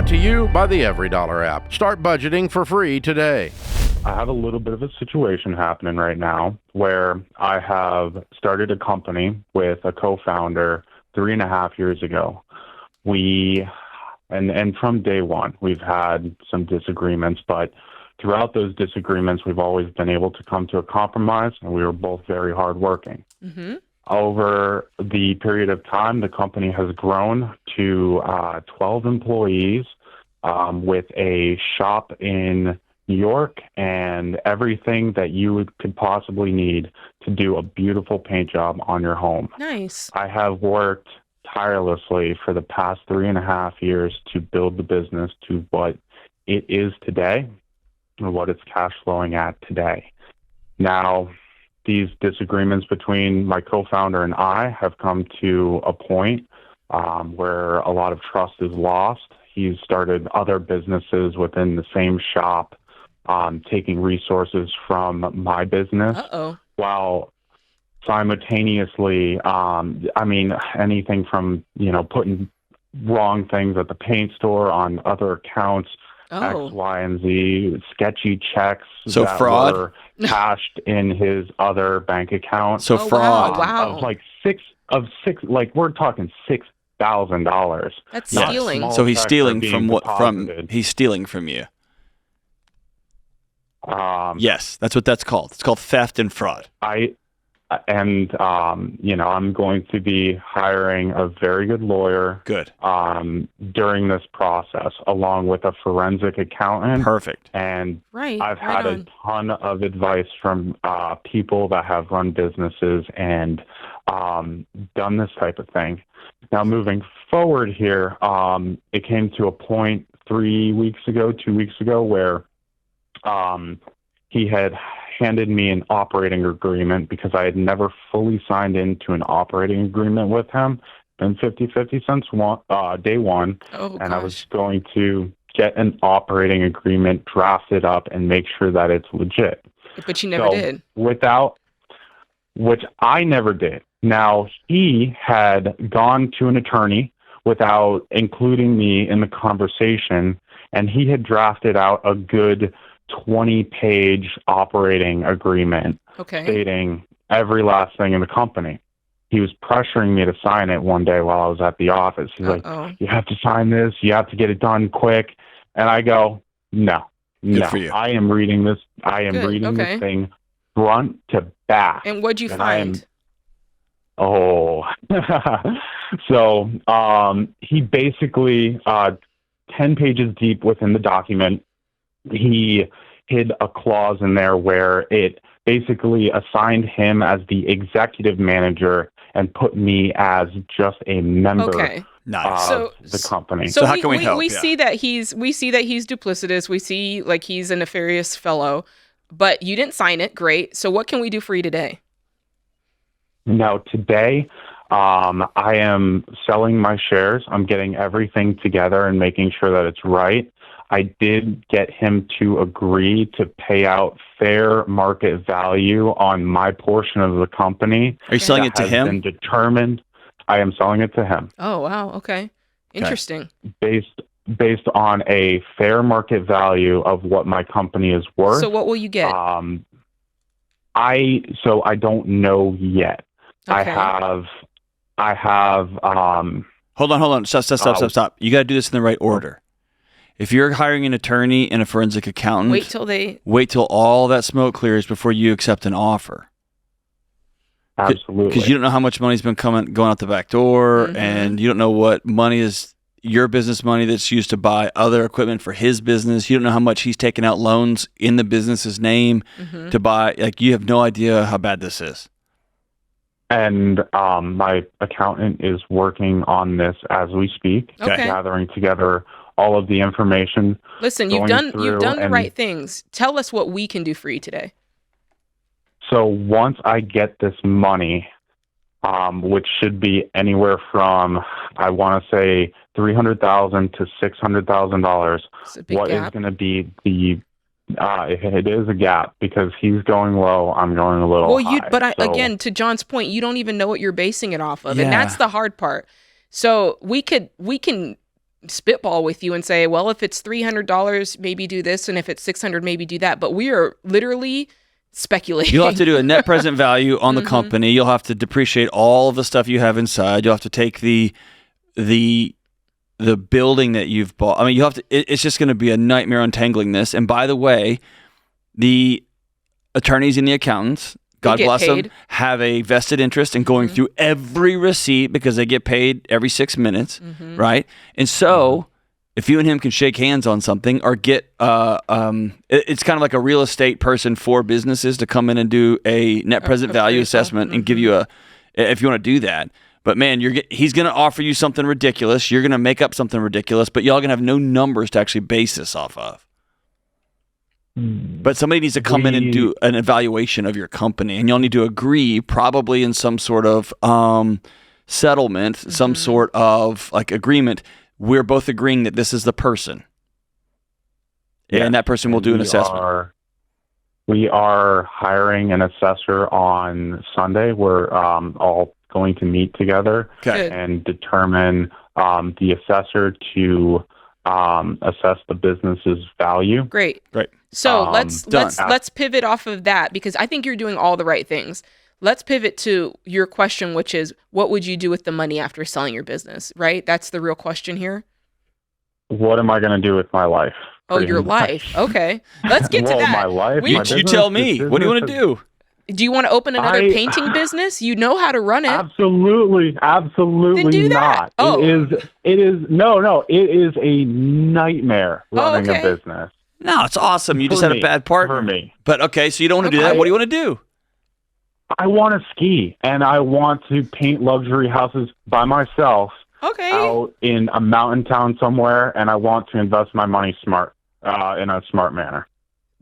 Brought to you by the Every Dollar app. Start budgeting for free today. I have a little bit of a situation happening right now where I have started a company with a co-founder 3.5 years ago. And from day one, we've had some disagreements, but throughout those disagreements, we've always been able to come to a compromise, and we were both very hardworking. Mm-hmm. Over the period of time, the company has grown to 12 employees with a shop in New York and everything that you could possibly need to do a beautiful paint job on your home. Nice. I have worked tirelessly for the past 3.5 years to build the business to what it is today and what it's cash flowing at today. Now, these disagreements between my co-founder and I have come to a point where a lot of trust is lost. He's started other businesses within the same shop, taking resources from my business while simultaneously, anything from, putting wrong things at the paint store on other accounts, X, Y, and Z, sketchy checks that fraud were cashed in his other bank account. So fraud. Wow. Of six, we're talking $6,000. That's stealing. So he's stealing he's stealing from you. Yes, that's what that's called. It's called theft and fraud. I'm going to be hiring a very good lawyer. Good. During this process, along with a forensic accountant. Perfect. And I've had a ton of advice from people that have run businesses and done this type of thing. Now, moving forward here, it came to a point 2 weeks ago, where he had handed me an operating agreement because I had never fully signed into an operating agreement with him. Been 50-50 since day one. I was going to get an operating agreement drafted up and make sure that it's legit. But you never did. Which I never did. Now, he had gone to an attorney without including me in the conversation, and he had drafted out a good 20-page operating agreement stating every last thing in the company. He was pressuring me to sign it one day while I was at the office. He's like, you have to sign this. You have to get it done quick. And I go, no. For you. I am reading this. This thing front to back. And what'd you find? So he basically, 10 pages deep within the document, he hid a clause in there where it basically assigned him as the executive manager and put me as just a member of the company. So how can we help? We see that he's duplicitous. We see like he's a nefarious fellow, but you didn't sign it. Great. So what can we do for you today? Now, today, I am selling my shares. I'm getting everything together and making sure that it's right. I did get him to agree to pay out fair market value on my portion of the company. Are you selling it to him? Been determined. I am selling it to him. Oh, wow. Okay. Interesting. Based on a fair market value of what my company is worth. So what will you get? I don't know yet. Okay. I have Hold on. Stop. You got to do this in the right order. If you're hiring an attorney and a forensic accountant, wait till all that smoke clears before you accept an offer. Absolutely. Because you don't know how much money's been going out the back door, and you don't know what money is your business money that's used to buy other equipment for his business. You don't know how much he's taken out loans in the business's name to buy. Like, you have no idea how bad this is. And my accountant is working on this as we speak, gathering together all of the information. Listen, you've done the right things. Tell us what we can do for you today. So once I get this money, which should be anywhere from, I want to say, $300,000 to $600,000. What gap. Is going to be the? It is a gap because he's going low. I'm going a little high. Again, to John's point, you don't even know what you're basing it off of, and that's the hard part. So we can spitball with you and say, well, if it's $300, maybe do this, and if it's $600, maybe do that. But we are literally speculating. You'll have to do a net present value on the company. You'll have to depreciate all of the stuff you have inside. You'll have to take the building that you've bought. I mean, you have to. It's just going to be a nightmare untangling this. And by the way, the attorneys and the accountants, God bless them, have a vested interest in going through every receipt because they get paid every 6 minutes, right? And so, if you and him can shake hands on something or get, it's kind of like a real estate person for businesses to come in and do a net present value assessment and give you if you want to do that. But man, he's going to offer you something ridiculous. You're going to make up something ridiculous, but y'all going to have no numbers to actually base this off of. But somebody needs to come in and do an evaluation of your company, and y'all need to agree probably in some sort of settlement, some sort of like agreement. We're both agreeing that this is the person. And that person will do an assessment. We are hiring an assessor on Sunday. We're all going to meet together and determine the assessor to assess the business's value. Great. So let's pivot off of that, because I think you're doing all the right things. Let's pivot to your question, which is, what would you do with the money after selling your business, right? That's the real question here. What am I going to do with my life? Oh, your life. Okay. Let's get to that. My life, you tell me. What do you want to do? Do you want to open another painting business? You know how to run it. Absolutely then do that. Not. It is a nightmare running a business. No, it's awesome. You just had a bad partner. For me. But okay, so you don't want to do that. What do you want to do? I want to ski, and I want to paint luxury houses by myself out in a mountain town somewhere, and I want to invest my money in a smart manner.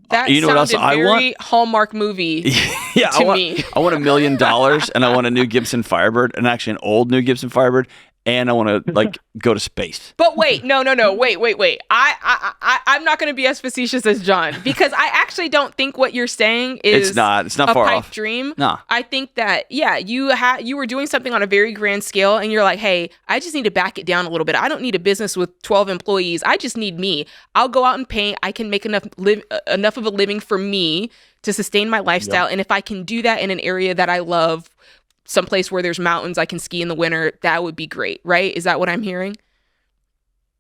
That sounded very Hallmark movie to me. I want $1 million, and I want a new Gibson Firebird, and actually an old new Gibson Firebird, and I want to go to space. But wait, no, wait. I'm not going to be as facetious as John, because I actually don't think what you're saying is it's not a far pipe off. dream. No, I think that you were doing something on a very grand scale, and you're like, hey, I just need to back it down a little bit. I don't need a business with 12 employees. I just need me. I'll go out and paint. I can make enough of a living for me to sustain my lifestyle, and if I can do that in an area that I love, someplace where there's mountains, I can ski in the winter, that would be great, right? Is that what I'm hearing?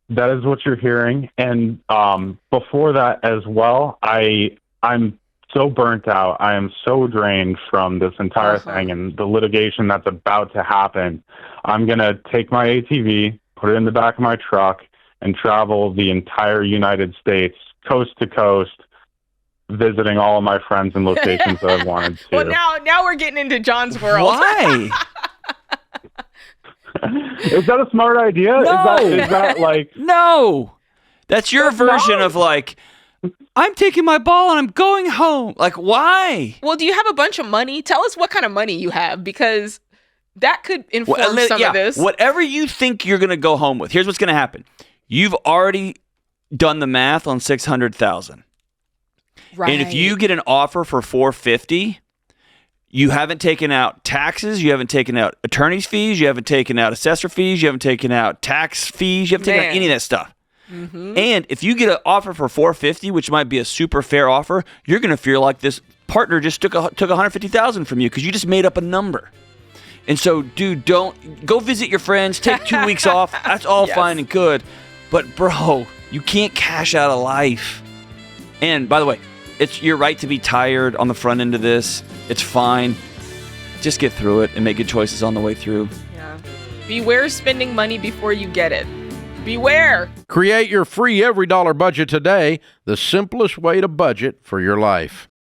That is what you're hearing. And before that as well, I'm so burnt out. I am so drained from this entire thing and the litigation that's about to happen. I'm going to take my ATV, put it in the back of my truck, and travel the entire United States, coast to coast, visiting all of my friends and locations that I wanted to. Well, now we're getting into John's world. Why? Is that a smart idea? No. Is that like... No. That's your version of like, I'm taking my ball and I'm going home. Like, why? Well, do you have a bunch of money? Tell us what kind of money you have, because that could inform some of this. Whatever you think you're going to go home with, here's what's going to happen. You've already done the math on $600,000. Right. And if you get an offer for $450,000, you haven't taken out taxes, you haven't taken out attorney's fees, you haven't taken out assessor fees, you haven't taken out tax fees, you haven't taken out any of that stuff. And if you get an offer for $450,000, which might be a super fair offer, you're going to feel like this partner just took $150,000 from you because you just made up a number. And so, dude, don't go visit your friends, take 2 weeks off. That's all fine and good. But bro, you can't cash out of life. And by the way, it's your right to be tired on the front end of this. It's fine. Just get through it and make good choices on the way through. Yeah. Beware spending money before you get it. Beware. Create your free every dollar budget today, the simplest way to budget for your life.